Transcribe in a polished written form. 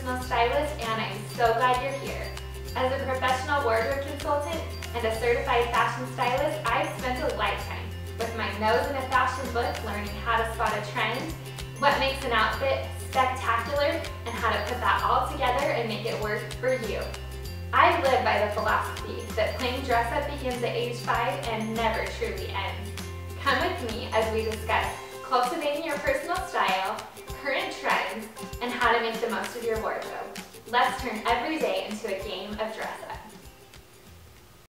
personal stylist, and I'm so glad you're here. As a professional wardrobe consultant and a certified fashion stylist, I've spent a lifetime with my nose in a fashion book learning how to spot a trend, what makes an outfit spectacular, and how to put that all together and make it work for you. I live by the philosophy that playing dress up begins at age 5 and never truly ends. Come with me as we discuss cultivating your personal style, current trends, and how to make the most of your wardrobe. Let's turn every day into a game of dress up.